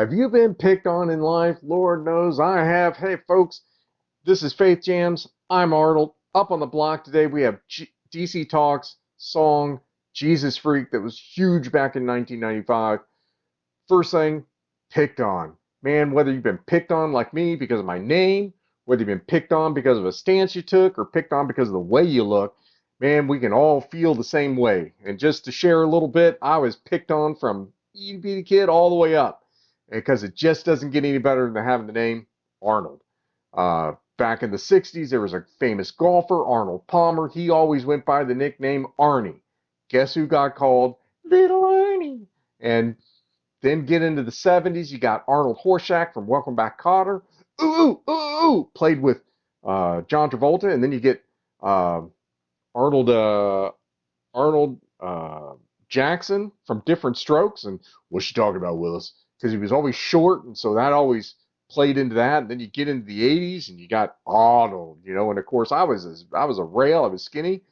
Have you been picked on in life? Lord knows I have. Hey, folks, this is Faith Jams. I'm Arnold. Up on the block today, we have DC Talk's song Jesus Freak that was huge back in 1995. First thing, picked on. Man, whether you've been picked on like me because of my name, whether you've been picked on because of a stance you took, or picked on because of the way you look, man, we can all feel the same way. And just to share a little bit, I was picked on from itty bitty kid all the way up because it just doesn't get any better than having the name Arnold. Back in the 60s, there was a famous golfer, Arnold Palmer. He always went by the nickname Arnie. Guess who got called Little Arnie? And then get into the 70s, you got Arnold Horshack from Welcome Back, Kotter. Ooh, ooh, ooh, ooh, played with John Travolta. And then you get Arnold Jackson from Different Strokes. And what's she talking about, Willis? Because he was always short, and so that always played into that. And then you get into the 80s, and you got Arnold, and of course I was a rail. I was skinny,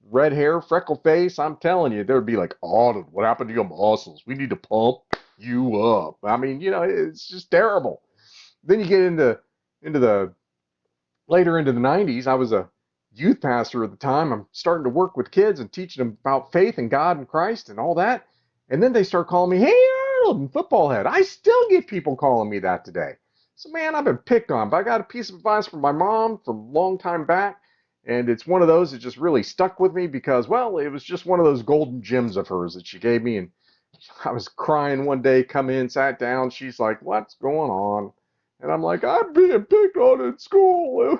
red hair, freckle face. I'm telling you, there would be like, Arnold, what happened to your muscles? We need to pump you up. I mean, it's just terrible. Then you get into the later into the 90s. I was a youth pastor at the time. I'm starting to work with kids and teaching them about faith and God and Christ and all that. And then they start calling me, hey, Arnold, and football head. I still get people calling me that today. So, man, I've been picked on. But I got a piece of advice from my mom from a long time back. And it's one of those that just really stuck with me because, well, it was just one of those golden gems of hers that she gave me. And I was crying one day, come in, sat down. She's like, what's going on? And I'm like, I'm being picked on in school.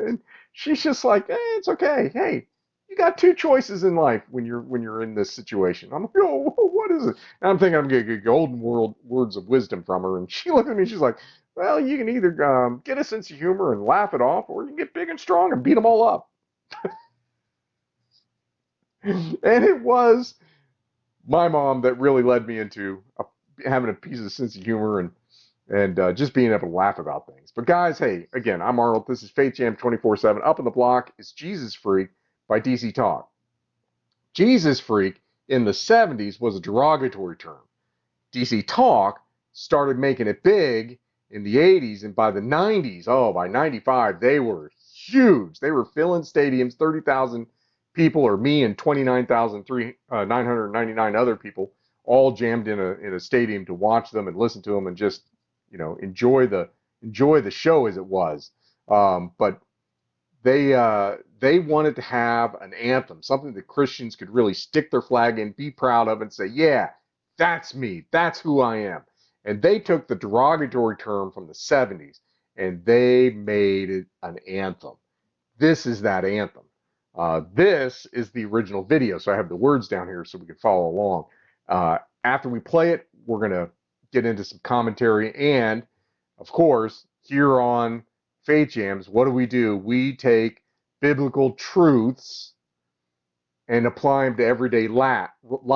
And she's just like, hey, it's okay. Hey, you got two choices in life when you're in this situation. I'm like, oh, what is it? And I'm thinking I'm going to get golden words of wisdom from her. And she looked at me, she's like, well, you can either get a sense of humor and laugh it off, or you can get big and strong and beat them all up. And it was my mom that really led me into having a piece of sense of humor and just being able to laugh about things. But guys, hey, again, I'm Arnold. This is Faith Jam 24/7. Up on the block is Jesus Freak by DC Talk. Jesus Freak in the 70s was a derogatory term. DC Talk started making it big in the 80s, and by the 90s, by 95, they were huge. They were filling stadiums, 30,000 people, or me and 29,999 other people, all jammed in a stadium to watch them and listen to them and just enjoy the show as it was. But they wanted to have an anthem, something that Christians could really stick their flag in, be proud of, and say, yeah, that's me, that's who I am. And they took the derogatory term from the 70s and they made it an anthem. This is that anthem. This is the original video, so I have the words down here so we can follow along. After we play it, we're going to get into some commentary. And, of course, here on Faith Jams, what do? We take biblical truths and apply them to everyday life. Not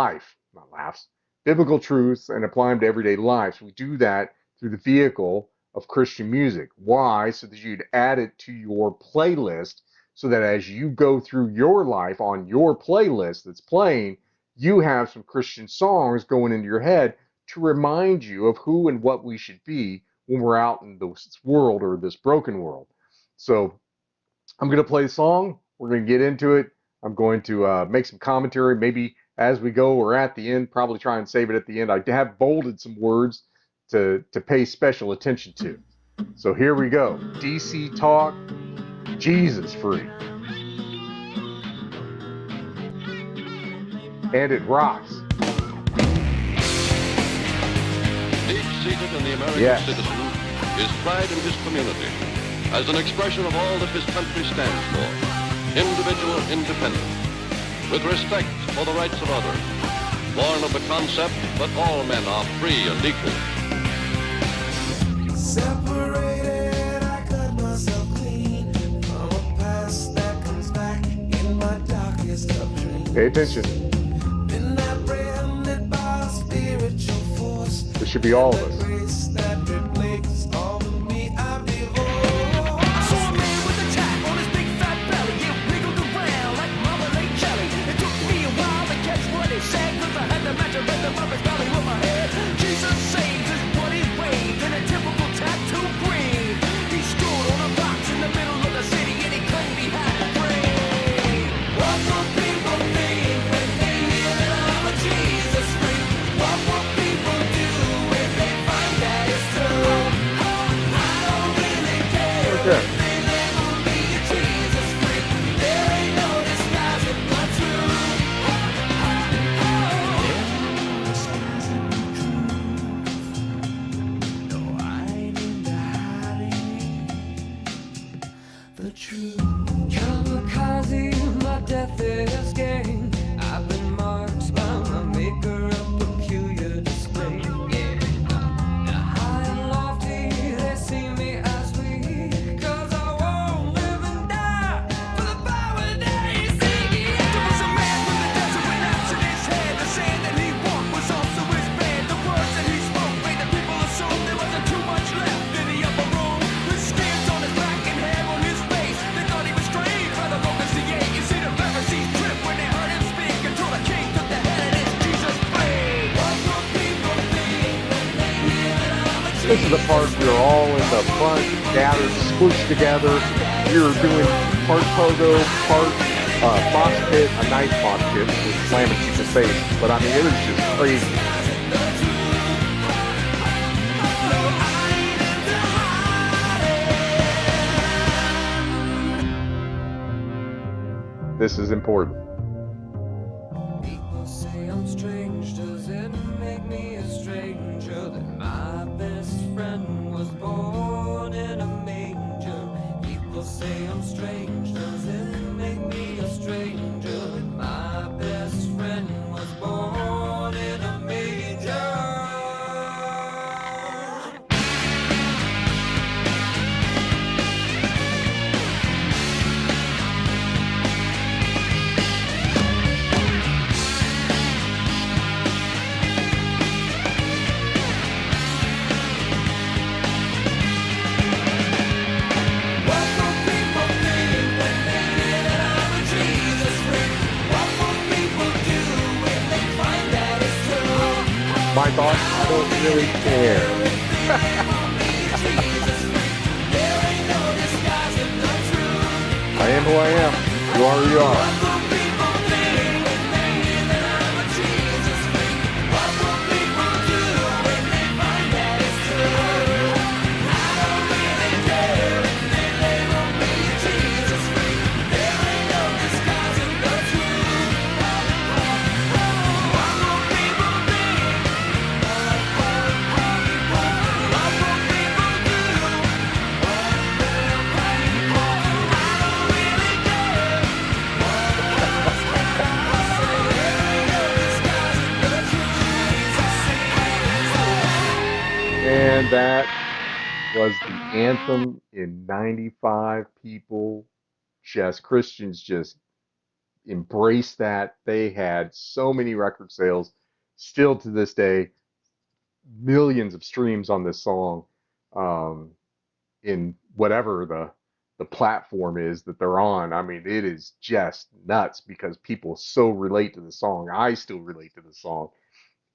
laughs. Biblical truths and apply them to everyday life. So we do that through the vehicle of Christian music. Why? So that you'd add it to your playlist, so that as you go through your life on your playlist that's playing, you have some Christian songs going into your head to remind you of who and what we should be when we're out in this world, or this broken world. So I'm going to play the song. We're going to get into it. I'm going to make some commentary, maybe as we go or at the end, probably try and save it at the end. I have bolded some words to pay special attention to. So here we go. DC Talk, Jesus Freak. And it rocks. Deep-seated in the American citizen is pride in his community, as an expression of all that his country stands for. Individual independence, with respect for the rights of others, born of the concept that all men are free and equal. Separated, I cut myself clean from a past that comes back in my darkest of dreams. Pay attention. Been apprehended by spiritual force. This should be all of us. Grace that reflects all of me I've divorced. Saw a man with a tap on his big fat belly. It wiggled around like marmalade jelly. It took me a while to catch what he said, 'cause I had to match the rhythm of his belly with my head. Jesus saves is what he This is the part we're all in the front, gathered, squished together. We're doing part pogo, part mosh pit, a nice mosh pit with slamming people's face. But I mean, it was just crazy. This is important. People say I'm strange, does it make me a stranger that my best friend was born in a manger? People say I'm strange, does it make me a stranger that my best friend was born in a manger? What will people think when they hear that I'm a Jesus freak? What will people do when they find that it's true? My thoughts, I don't really care. Jesus freak, there ain't no disguising the truth. I am who I am. You are who you are. What will people think when they hear that I'm a Jesus freak? What will people do when they find that it's true? I don't really care if they label me a Jesus freak. There ain't no disguising the truth. What will people think? What will people do? What will people? I don't really care. And that was the anthem in 95. People, just Christians, just embraced that. They had so many record sales. Still to this day, millions of streams on this song in whatever the platform is that they're on. I mean, it is just nuts because people so relate to the song. I still relate to the song,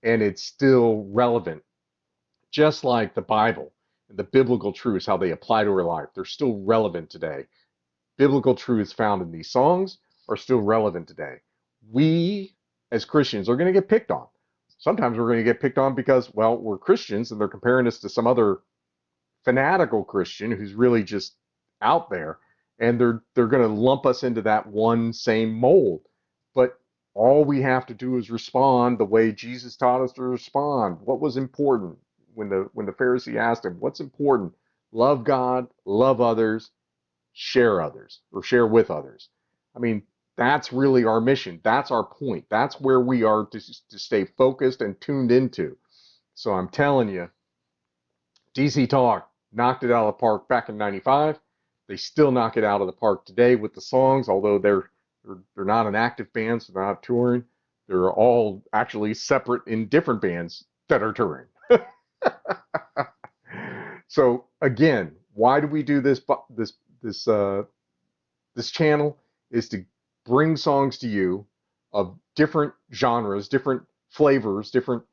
and it's still relevant, just like the Bible and the biblical truths, how they apply to our life. They're still relevant today. Biblical truths found in these songs are still relevant today. We, as Christians, are going to get picked on. Sometimes we're going to get picked on because, well, we're Christians and they're comparing us to some other fanatical Christian who's really just out there, and they're going to lump us into that one same mold. But all we have to do is respond the way Jesus taught us to respond. What was important when the Pharisee asked him, "What's important?" Love God, love others, share others, or share with others. I mean, that's really our mission. That's our point. That's where we are to stay focused and tuned into. So I'm telling you, DC Talk knocked it out of the park back in 95. They still knock it out of the park today with the songs, although they're not an active band, so they're not touring. They're all actually separate in different bands that are touring. So again, why do we do this channel? Is to bring songs to you of different genres, different flavors, different,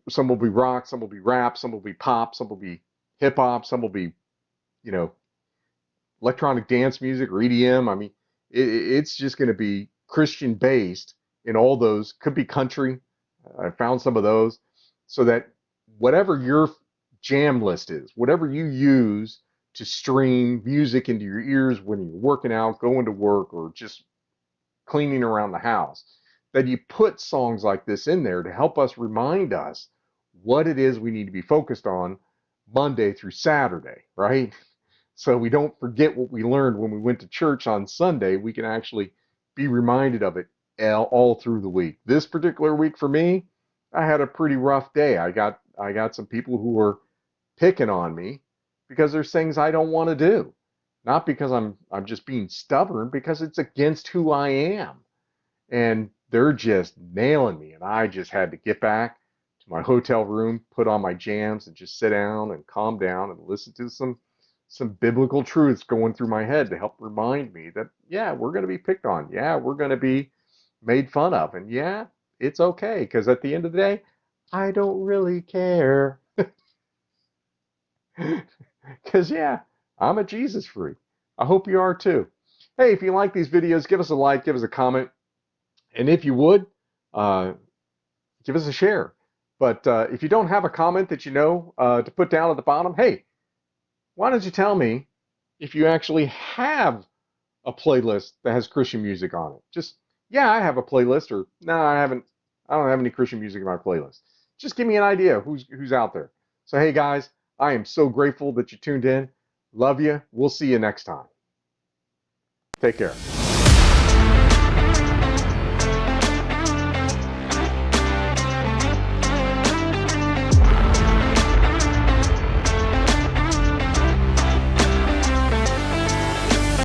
some will be rock, some will be rap, some will be pop, some will be hip hop, some will be, electronic dance music or EDM. I mean, it's just going to be Christian based in all those. Could be country. I found some of those, so that whatever your jam list is, whatever you use to stream music into your ears when you're working out, going to work, or just cleaning around the house, that you put songs like this in there to help us remind us what it is we need to be focused on Monday through Saturday, right? So we don't forget what we learned when we went to church on Sunday. We can actually be reminded of it all through the week. This particular week for me, I had a pretty rough day. I got some people who were picking on me because there's things I don't want to do. Not because I'm just being stubborn, because it's against who I am. And they're just nailing me. And I just had to get back to my hotel room, put on my jams, and just sit down and calm down and listen to some biblical truths going through my head to help remind me that, yeah, we're going to be picked on. Yeah, we're going to be made fun of. And yeah, it's okay, because at the end of the day, I don't really care. Because, yeah, I'm a Jesus freak. I hope you are too. Hey, if you like these videos, give us a like, give us a comment, and if you would, uh, give us a share. But if you don't have a comment that you know to put down at the bottom, hey, why don't you tell me if you actually have a playlist that has Christian music on it? Just, yeah, I have a playlist, or no, I haven't. I don't have any Christian music in my playlist. Just give me an idea who's out there. So hey guys, I am so grateful that you tuned in. Love you. We'll see you next time. Take care.